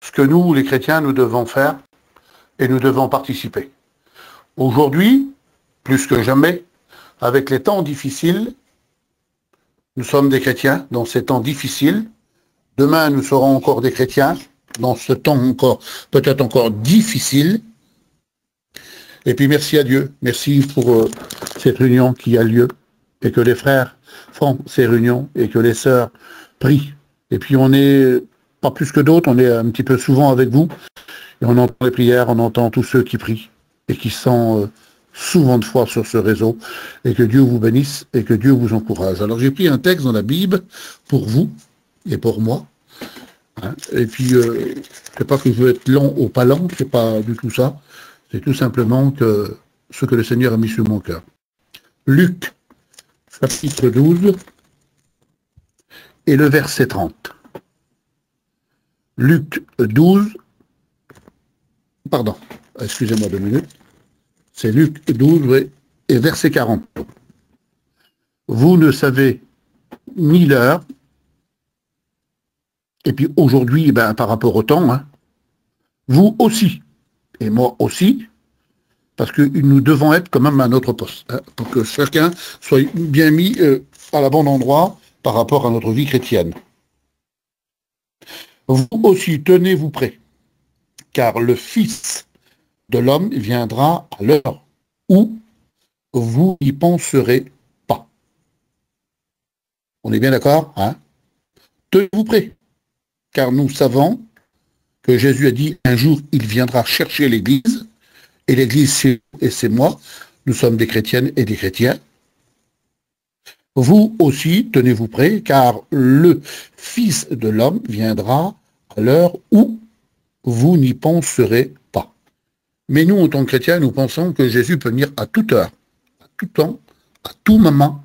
ce que nous, les chrétiens, nous devons faire et nous devons participer. Aujourd'hui, plus que jamais, avec les temps difficiles, nous sommes des chrétiens dans ces temps difficiles. Demain, nous serons encore des chrétiens dans ce temps encore, peut-être encore difficile. Et puis merci à Dieu, merci pour cette réunion qui a lieu et que les frères font ces réunions et que les sœurs prient. Et puis on est, pas plus que d'autres, on est un petit peu souvent avec vous et on entend les prières, on entend tous ceux qui prient et qui sont souvent de foi sur ce réseau et que Dieu vous bénisse et que Dieu vous encourage. Alors j'ai pris un texte dans la Bible pour vous et pour moi. Hein, et puis, c'est pas que je veux être long ou pas long, c'est pas du tout ça. C'est tout simplement que ce que le Seigneur a mis sur mon cœur. Luc, chapitre 12, et le verset 30. Luc 12, pardon, excusez-moi 2 minutes. C'est Luc 12, oui, et verset 40. Vous ne savez ni l'heure, et puis aujourd'hui, ben, par rapport au temps, hein, vous aussi, et moi aussi, parce que nous devons être quand même à notre poste, hein, pour que chacun soit bien mis à la bon endroit par rapport à notre vie chrétienne. Vous aussi, tenez-vous prêts, car le Fils de l'homme viendra à l'heure où vous n'y penserez pas. On est bien d'accord, hein? Tenez-vous prêts, car nous savons que Jésus a dit un jour il viendra chercher l'Église, et l'Église c'est vous et c'est moi, nous sommes des chrétiennes et des chrétiens. Vous aussi, tenez-vous prêts, car le Fils de l'homme viendra à l'heure où vous n'y penserez pas. Mais nous, en tant que chrétiens, nous pensons que Jésus peut venir à toute heure, à tout temps, à tout moment.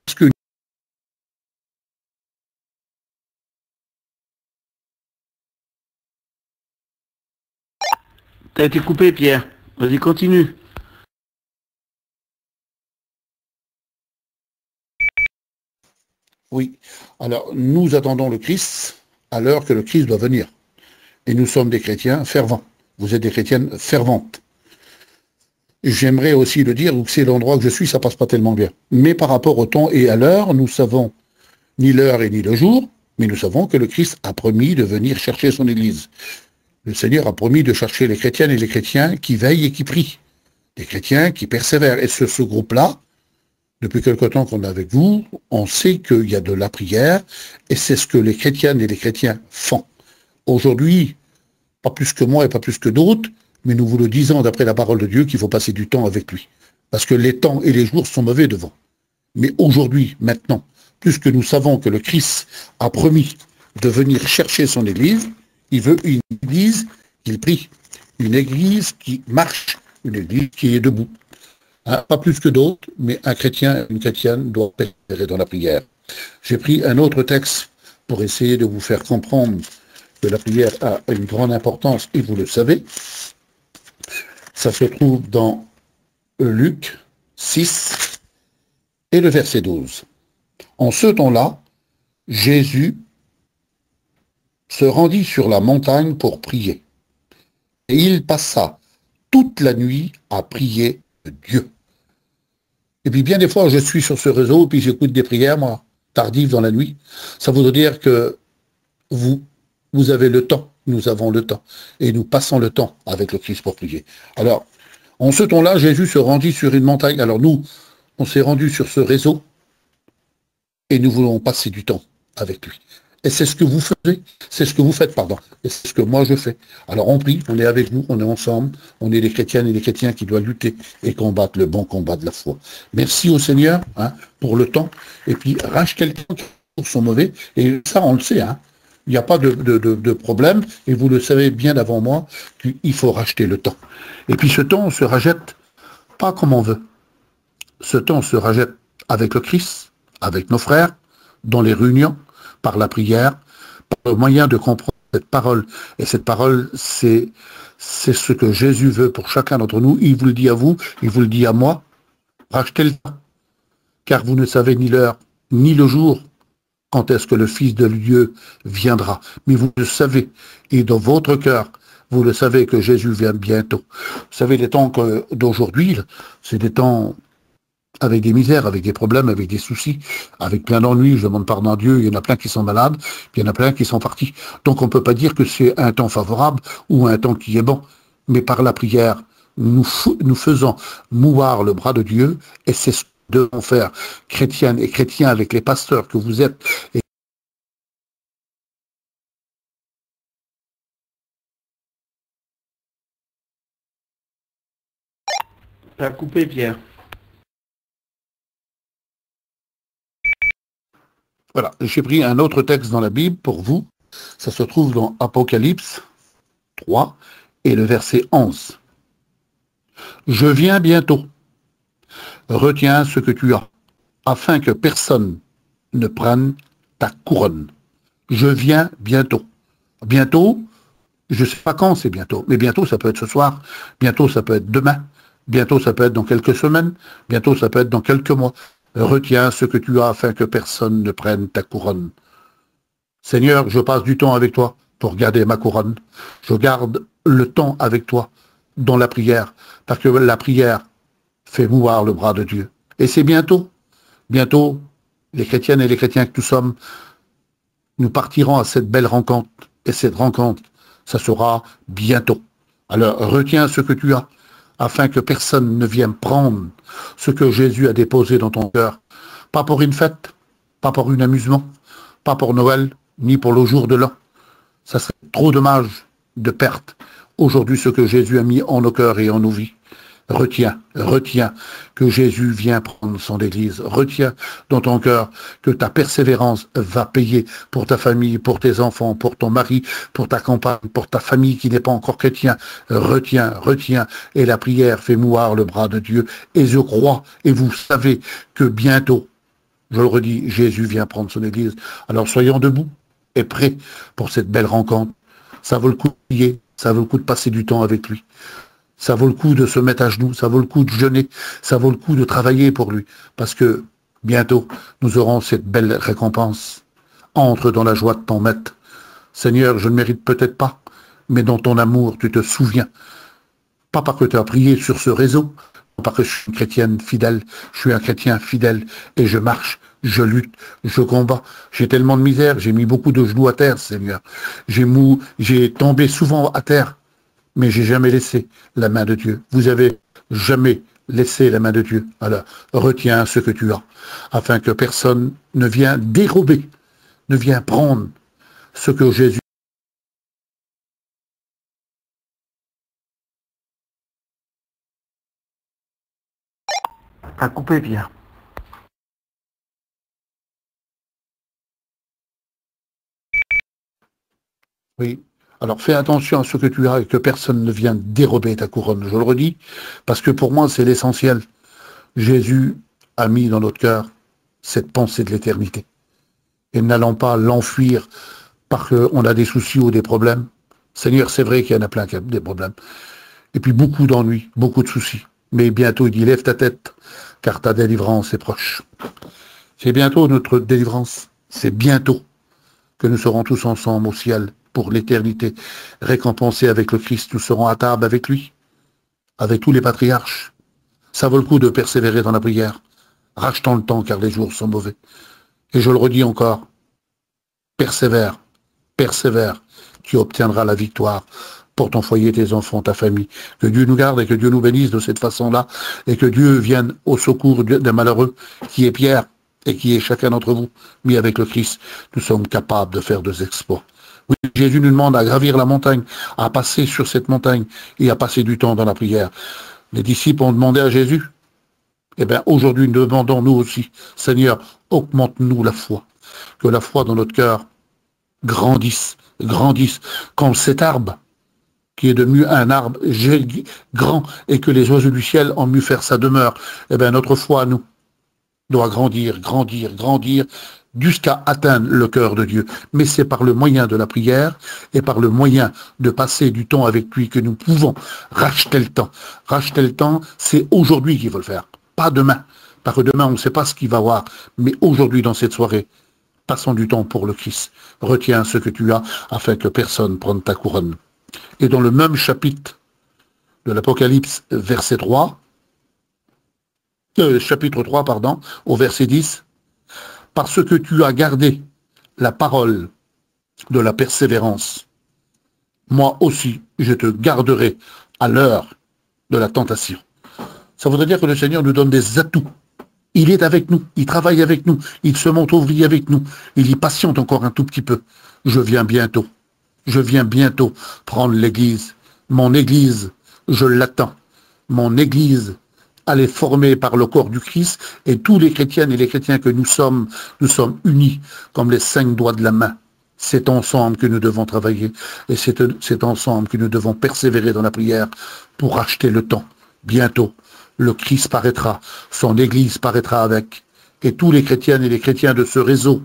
Parce que t'as été coupé, Pierre. Vas-y, continue. Oui. Alors, nous attendons le Christ à l'heure que le Christ doit venir. Et nous sommes des chrétiens fervents. Vous êtes des chrétiennes ferventes. J'aimerais aussi le dire, où c'est l'endroit que je suis, ça passe pas tellement bien. Mais par rapport au temps et à l'heure, nous savons ni l'heure et ni le jour, mais nous savons que le Christ a promis de venir chercher son Église. Le Seigneur a promis de chercher les chrétiennes et les chrétiens qui veillent et qui prient. Les chrétiens qui persévèrent. Et ce groupe-là, depuis quelque temps qu'on est avec vous, on sait qu'il y a de la prière, et c'est ce que les chrétiennes et les chrétiens font. Aujourd'hui, pas plus que moi et pas plus que d'autres, mais nous vous le disons d'après la parole de Dieu qu'il faut passer du temps avec lui. Parce que les temps et les jours sont mauvais devant. Mais aujourd'hui, maintenant, puisque nous savons que le Christ a promis de venir chercher son Église, il veut une Église qui prie, une Église qui marche, une Église qui est debout. Hein, pas plus que d'autres, mais un chrétien et une chrétienne doivent persévérer dans la prière. J'ai pris un autre texte pour essayer de vous faire comprendre que la prière a une grande importance, et vous le savez. Ça se trouve dans Luc 6 et le verset 12. En ce temps-là, Jésus se rendit sur la montagne pour prier. Et il passa toute la nuit à prier Dieu. Et puis bien des fois, je suis sur ce réseau, puis j'écoute des prières, moi, tardives dans la nuit. Ça voudrait dire que vous avez le temps, nous avons le temps, et nous passons le temps avec le Christ pour prier. Alors, en ce temps-là, Jésus se rendit sur une montagne. Alors nous, on s'est rendu sur ce réseau, et nous voulons passer du temps avec lui. Et c'est ce que vous faites, c'est ce que vous faites, pardon, et c'est ce que moi je fais. Alors on prie, on est avec vous, on est ensemble, on est des chrétiennes et des chrétiens qui doivent lutter et combattre le bon combat de la foi. Merci au Seigneur, hein, pour le temps, et puis racheter le temps qui sont mauvais, et ça on le sait, hein. Il n'y a pas de problème, et vous le savez bien avant moi, qu'il faut racheter le temps. Et puis ce temps, on se rachète pas comme on veut. Ce temps se rachète avec le Christ, avec nos frères, dans les réunions, par la prière, par le moyen de comprendre cette parole. Et cette parole, c'est ce que Jésus veut pour chacun d'entre nous. Il vous le dit à vous, il vous le dit à moi. Rachetez le temps, car vous ne savez ni l'heure, ni le jour quand est-ce que le Fils de Dieu viendra. Mais vous le savez, et dans votre cœur, vous le savez que Jésus vient bientôt. Vous savez, les temps d'aujourd'hui, c'est des temps avec des misères, avec des problèmes, avec des soucis, avec plein d'ennuis. Je demande pardon à Dieu, il y en a plein qui sont malades, puis il y en a plein qui sont partis. Donc on ne peut pas dire que c'est un temps favorable ou un temps qui est bon. Mais par la prière, nous faisons mouvoir le bras de Dieu, et c'est ce que nous devons faire, chrétiennes et chrétiens, avec les pasteurs que vous êtes. T'as coupé, Pierre. Voilà, j'ai pris un autre texte dans la Bible pour vous. Ça se trouve dans Apocalypse 3 et le verset 11. Je viens bientôt. Retiens ce que tu as, afin que personne ne prenne ta couronne. Je viens bientôt. Bientôt, je ne sais pas quand c'est bientôt, mais bientôt ça peut être ce soir, bientôt ça peut être demain, bientôt ça peut être dans quelques semaines, bientôt ça peut être dans quelques mois. Retiens ce que tu as afin que personne ne prenne ta couronne. Seigneur, je passe du temps avec toi pour garder ma couronne. Je garde le temps avec toi dans la prière, parce que la prière fait mouvoir le bras de Dieu. Et c'est bientôt, bientôt, les chrétiennes et les chrétiens que nous sommes, nous partirons à cette belle rencontre. Et cette rencontre, ça sera bientôt. Alors, retiens ce que tu as, afin que personne ne vienne prendre ce que Jésus a déposé dans ton cœur. Pas pour une fête, pas pour un amusement, pas pour Noël, ni pour le jour de l'an. Ça serait trop dommage de perdre aujourd'hui ce que Jésus a mis en nos cœurs et en nos vies. Retiens, retiens que Jésus vient prendre son Église. Retiens dans ton cœur que ta persévérance va payer pour ta famille, pour tes enfants, pour ton mari, pour ta compagne, pour ta famille qui n'est pas encore chrétien. Retiens, retiens. Et la prière fait mouvoir le bras de Dieu. Et je crois, et vous savez que bientôt, je le redis, Jésus vient prendre son Église. Alors soyons debout et prêts pour cette belle rencontre. Ça vaut le coup de prier, ça vaut le coup de passer du temps avec lui. Ça vaut le coup de se mettre à genoux, ça vaut le coup de jeûner, ça vaut le coup de travailler pour lui. Parce que bientôt, nous aurons cette belle récompense. Entre dans la joie de ton maître. Seigneur, je ne mérite peut-être pas, mais dans ton amour, tu te souviens. Pas parce que tu as prié sur ce réseau, pas parce que je suis une chrétienne fidèle, je suis un chrétien fidèle et je marche, je lutte, je combats. J'ai tellement de misère, j'ai mis beaucoup de genoux à terre, Seigneur. J'ai tombé souvent à terre. Mais j'ai jamais laissé la main de Dieu. Vous avez jamais laissé la main de Dieu. Alors, retiens ce que tu as, afin que personne ne vienne dérober, ne vienne prendre ce que Jésus T'as coupé, Pierre. Oui. Alors fais attention à ce que tu as et que personne ne vienne dérober ta couronne. Je le redis, parce que pour moi, c'est l'essentiel. Jésus a mis dans notre cœur cette pensée de l'éternité. Et n'allons pas l'enfuir parce qu'on a des soucis ou des problèmes. Seigneur, c'est vrai qu'il y en a plein qui ont des problèmes. Et puis beaucoup d'ennuis, beaucoup de soucis. Mais bientôt, il dit, lève ta tête, car ta délivrance est proche. C'est bientôt notre délivrance. C'est bientôt que nous serons tous ensemble au ciel pour l'éternité, récompensés avec le Christ. Nous serons à table avec lui, avec tous les patriarches. Ça vaut le coup de persévérer dans la prière. Rachetons le temps, car les jours sont mauvais. Et je le redis encore, persévère, persévère, tu obtiendras la victoire pour ton foyer, tes enfants, ta famille. Que Dieu nous garde et que Dieu nous bénisse de cette façon-là, et que Dieu vienne au secours d'un malheureux qui est Pierre et qui est chacun d'entre vous. Mais avec le Christ, nous sommes capables de faire des exploits. Oui, Jésus nous demande à gravir la montagne, à passer sur cette montagne et à passer du temps dans la prière. Les disciples ont demandé à Jésus. Eh bien, aujourd'hui, nous demandons nous aussi, Seigneur, augmente-nous la foi. Que la foi dans notre cœur grandisse, grandisse, comme cet arbre qui est devenu un arbre grand et que les oiseaux du ciel ont mieux faire sa demeure. Eh bien, notre foi, nous, doit grandir, grandir, grandir, jusqu'à atteindre le cœur de Dieu. Mais c'est par le moyen de la prière et par le moyen de passer du temps avec lui que nous pouvons racheter le temps. Racheter le temps, c'est aujourd'hui qu'il faut le faire, pas demain. Parce que demain, on ne sait pas ce qu'il va y avoir. Mais aujourd'hui, dans cette soirée, Passons du temps pour le Christ. Retiens ce que tu as afin que personne prenne ta couronne. Et dans le même chapitre de l'Apocalypse, chapitre 3, pardon, au verset 10, parce que tu as gardé la parole de la persévérance, moi aussi je te garderai à l'heure de la tentation. Ça voudrait dire que le Seigneur nous donne des atouts. Il est avec nous, il travaille avec nous, il se montre ouvrier avec nous, il y patiente encore un tout petit peu. Je viens bientôt prendre l'église. Mon église, je l'attends. Mon église, elle est formée par le corps du Christ et tous les chrétiennes et les chrétiens que nous sommes unis comme les 5 doigts de la main. C'est ensemble que nous devons travailler et c'est ensemble que nous devons persévérer dans la prière pour acheter le temps. Bientôt, le Christ paraîtra, son Église paraîtra avec, et tous les chrétiennes et les chrétiens de ce réseau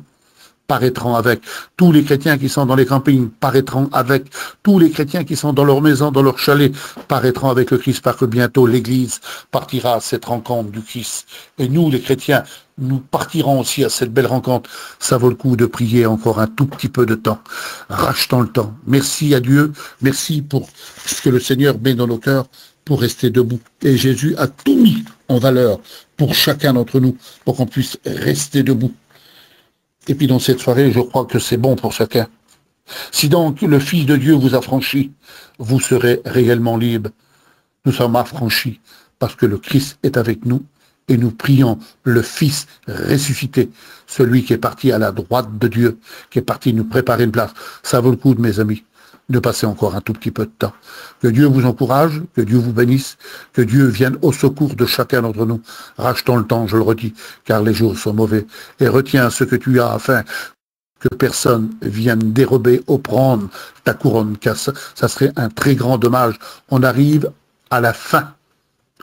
paraîtront avec, tous les chrétiens qui sont dans les campings paraîtront avec, tous les chrétiens qui sont dans leur maison, dans leur chalet, paraîtront avec le Christ, parce que bientôt l'Église partira à cette rencontre du Christ. Et nous, les chrétiens, nous partirons aussi à cette belle rencontre. Ça vaut le coup de prier encore un tout petit peu de temps. Rachetons le temps. Merci à Dieu, merci pour ce que le Seigneur met dans nos cœurs pour rester debout. Et Jésus a tout mis en valeur pour chacun d'entre nous, pour qu'on puisse rester debout. Et puis dans cette soirée, je crois que c'est bon pour chacun. Si donc le Fils de Dieu vous a franchi, vous serez réellement libre. Nous sommes affranchis parce que le Christ est avec nous et nous prions le Fils ressuscité, celui qui est parti à la droite de Dieu, qui est parti nous préparer une place. Ça vaut le coup, mes amis, de passer encore un tout petit peu de temps. Que Dieu vous encourage, que Dieu vous bénisse, que Dieu vienne au secours de chacun d'entre nous. Rachetons le temps, je le redis, car les jours sont mauvais. Et retiens ce que tu as afin que personne vienne dérober ou prendre ta couronne, car ça serait un très grand dommage. On arrive à la fin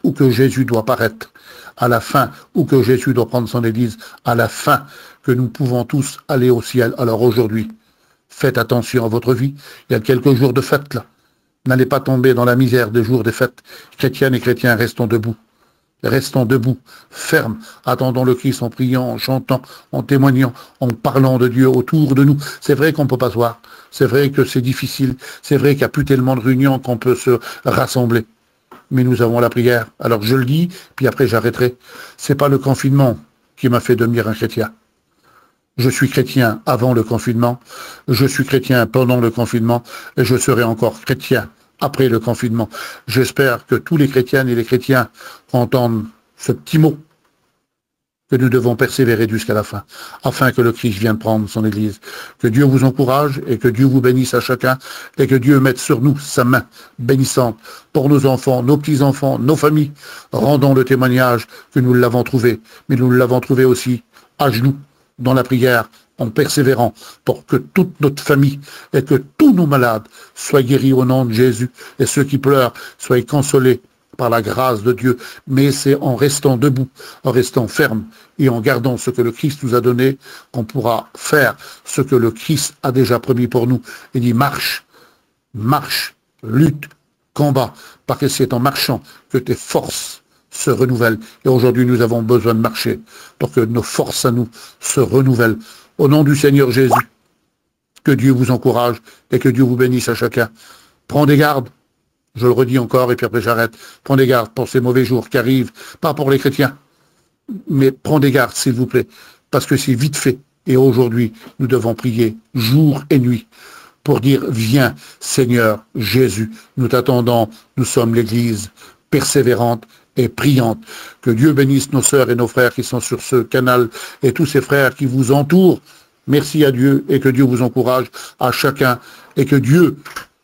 où que Jésus doit paraître, à la fin où que Jésus doit prendre son Église, à la fin que nous pouvons tous aller au ciel. Alors aujourd'hui, faites attention à votre vie. Il y a quelques jours de fête là. N'allez pas tomber dans la misère des jours des fêtes. Chrétiennes et chrétiens, restons debout. Restons debout, fermes. Attendons le Christ en priant, en chantant, en témoignant, en parlant de Dieu autour de nous. C'est vrai qu'on ne peut pas se voir. C'est vrai que c'est difficile. C'est vrai qu'il n'y a plus tellement de réunions qu'on peut se rassembler. Mais nous avons la prière. Alors je le dis, puis après j'arrêterai. C'est pas le confinement qui m'a fait devenir un chrétien. Je suis chrétien avant le confinement, je suis chrétien pendant le confinement, et je serai encore chrétien après le confinement. J'espère que tous les chrétiennes et les chrétiens entendent ce petit mot, que nous devons persévérer jusqu'à la fin, afin que le Christ vienne prendre son Église. Que Dieu vous encourage et que Dieu vous bénisse à chacun, et que Dieu mette sur nous sa main bénissante pour nos enfants, nos petits-enfants, nos familles. Rendons le témoignage que nous l'avons trouvé, mais nous l'avons trouvé aussi à genoux, dans la prière, en persévérant, pour que toute notre famille et que tous nos malades soient guéris au nom de Jésus, et ceux qui pleurent soient consolés par la grâce de Dieu. Mais c'est en restant debout, en restant ferme, et en gardant ce que le Christ nous a donné, qu'on pourra faire ce que le Christ a déjà promis pour nous. Il dit marche, marche, lutte, combat, parce que c'est en marchant que tes forces se renouvellent. Et aujourd'hui, nous avons besoin de marcher pour que nos forces à nous se renouvellent. Au nom du Seigneur Jésus, que Dieu vous encourage et que Dieu vous bénisse à chacun. Prends garde, je le redis encore et puis après j'arrête. Prends garde pour ces mauvais jours qui arrivent, pas pour les chrétiens, mais prends garde s'il vous plaît, parce que c'est vite fait. Et aujourd'hui, nous devons prier jour et nuit pour dire, viens Seigneur Jésus, nous t'attendons, nous sommes l'Église persévérante et priante. Que Dieu bénisse nos sœurs et nos frères qui sont sur ce canal et tous ces frères qui vous entourent. Merci à Dieu et que Dieu vous encourage à chacun et que Dieu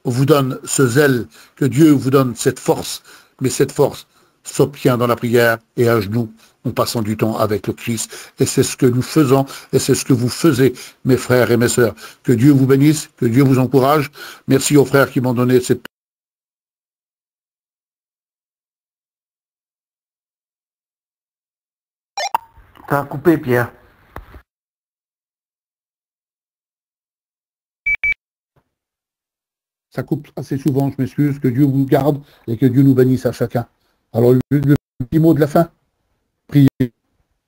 vous donne ce zèle, que Dieu vous donne cette force, mais cette force s'obtient dans la prière et à genoux en passant du temps avec le Christ. Et c'est ce que nous faisons et c'est ce que vous faisez, mes frères et mes sœurs. Que Dieu vous bénisse, que Dieu vous encourage. Merci aux frères qui m'ont donné cette Ça a coupé, Pierre. Ça coupe assez souvent, je m'excuse, que Dieu vous garde et que Dieu nous bénisse à chacun. Alors le petit mot de la fin, priez,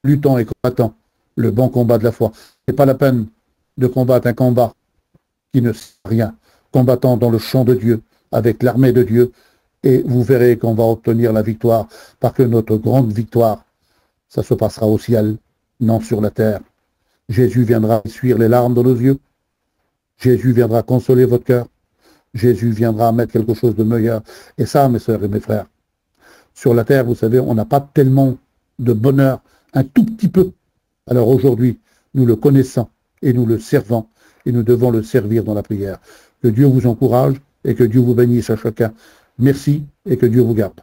luttons et combattons le bon combat de la foi. C'est pas la peine de combattre un combat qui ne sert à rien, combattant dans le champ de Dieu, avec l'armée de Dieu, et vous verrez qu'on va obtenir la victoire, parce que notre grande victoire, ça se passera au ciel, non sur la terre. Jésus viendra essuyer les larmes de nos yeux, Jésus viendra consoler votre cœur, Jésus viendra mettre quelque chose de meilleur. Et ça, mes sœurs et mes frères, sur la terre, vous savez, on n'a pas tellement de bonheur, un tout petit peu. Alors aujourd'hui, nous le connaissons et nous le servons et nous devons le servir dans la prière. Que Dieu vous encourage et que Dieu vous bénisse à chacun. Merci et que Dieu vous garde.